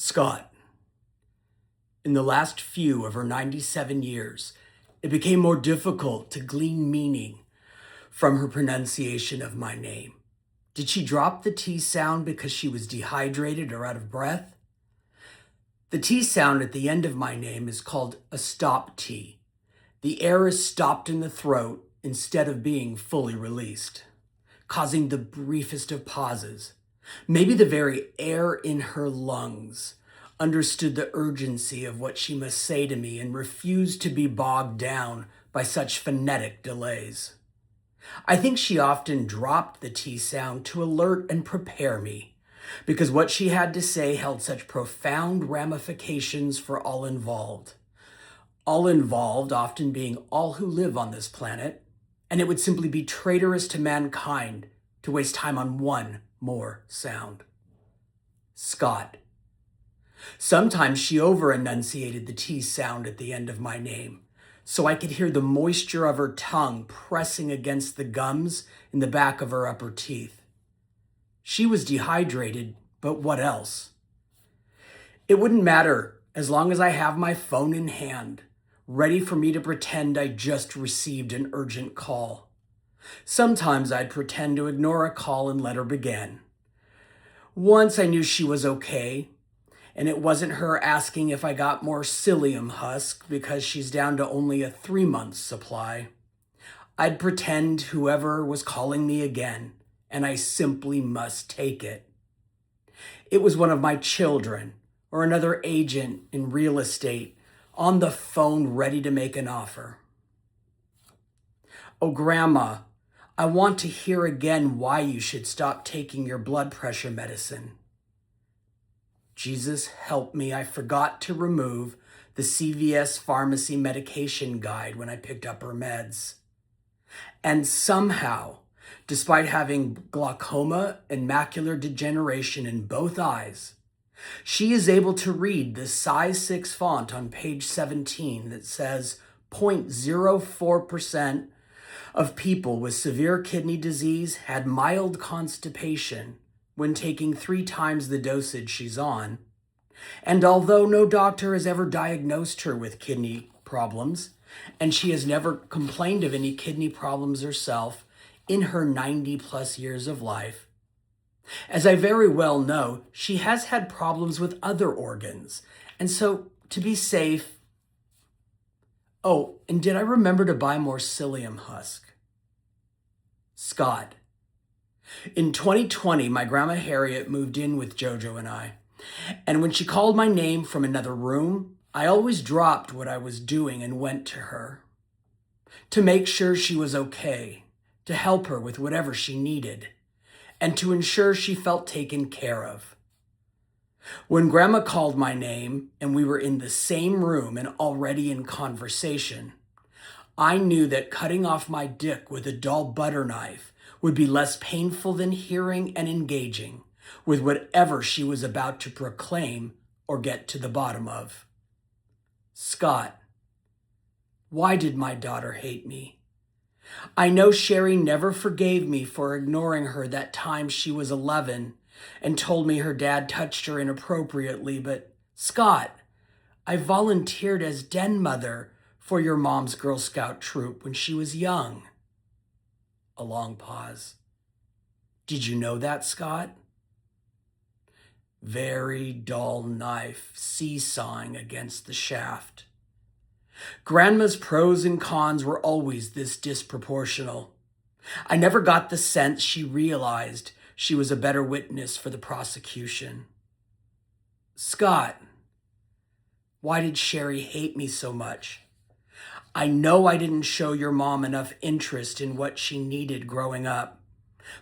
Scott. In the last few of her 97 years, it became more difficult to glean meaning from her pronunciation of my name. Did she drop the T sound because she was dehydrated or out of breath? The T sound at the end of my name is called a stop T. The air is stopped in the throat instead of being fully released, causing the briefest of pauses. Maybe the very air in her lungs understood the urgency of what she must say to me and refused to be bogged down by such phonetic delays. I think she often dropped the T sound to alert and prepare me, because what she had to say held such profound ramifications for all involved. All involved often being all who live on this planet, and it would simply be traitorous to mankind to waste time on one more sound. Scott. Sometimes she over-enunciated the T sound at the end of my name, so I could hear the moisture of her tongue pressing against the gums in the back of her upper teeth. She was dehydrated, but what else? It wouldn't matter as long as I have my phone in hand, ready for me to pretend I just received an urgent call. Sometimes I'd pretend to ignore a call and let her begin. Once I knew she was okay, and it wasn't her asking if I got more psyllium husk because she's down to only a 3-month supply. I'd pretend whoever was calling me again, and I simply must take it. It was one of my children or another agent in real estate on the phone ready to make an offer. Oh, Grandma, I want to hear again why you should stop taking your blood pressure medicine. Jesus help me, I forgot to remove the CVS pharmacy medication guide when I picked up her meds. And somehow, despite having glaucoma and macular degeneration in both eyes, she is able to read the size 6 font on page 17 that says 0.04% of people with severe kidney disease had mild constipation when taking 3 times the dosage she's on. And although no doctor has ever diagnosed her with kidney problems, and she has never complained of any kidney problems herself in her 90+ years of life, as I very well know, she has had problems with other organs. And so, to be safe... Oh, and did I remember to buy more psyllium husk? Scott. In 2020, my Grandma Harriet moved in with Jojo and I. And when she called my name from another room, I always dropped what I was doing and went to her to make sure she was okay, to help her with whatever she needed, and to ensure she felt taken care of. When Grandma called my name and we were in the same room and already in conversation, I knew that cutting off my dick with a dull butter knife would be less painful than hearing and engaging with whatever she was about to proclaim or get to the bottom of. Scott. Why did my daughter hate me? I know Sherry never forgave me for ignoring her that time she was 11 and told me her dad touched her inappropriately, but Scott, I volunteered as den mother for your mom's Girl Scout troop when she was young. A long pause. Did you know that, Scott? Very dull knife seesawing against the shaft. Grandma's pros and cons were always this disproportional. I never got the sense she realized she was a better witness for the prosecution. Scott, why did Sherry hate me so much? I know I didn't show your mom enough interest in what she needed growing up.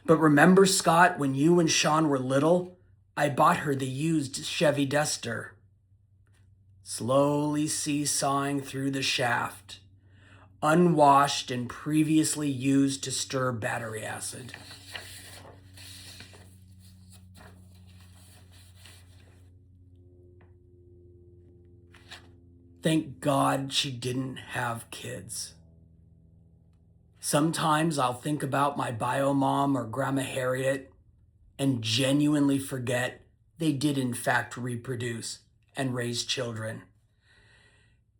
But remember, Scott, when you and Sean were little, I bought her the used Chevy Duster. Slowly seesawing through the shaft, unwashed and previously used to stir battery acid. Thank God she didn't have kids. Sometimes I'll think about my bio mom or Grandma Harriet and genuinely forget they did in fact reproduce and raise children.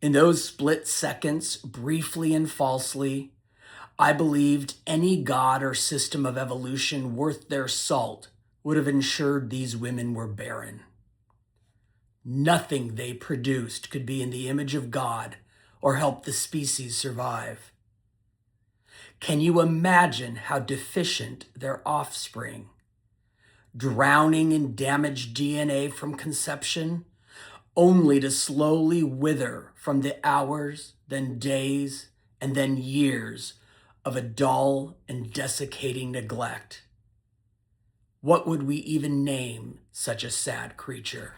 In those split seconds, briefly and falsely, I believed any god or system of evolution worth their salt would have ensured these women were barren. Nothing they produced could be in the image of God or help the species survive. Can you imagine how deficient their offspring? Drowning in damaged DNA from conception, only to slowly wither from the hours, then days, and then years of a dull and desiccating neglect. What would we even name such a sad creature?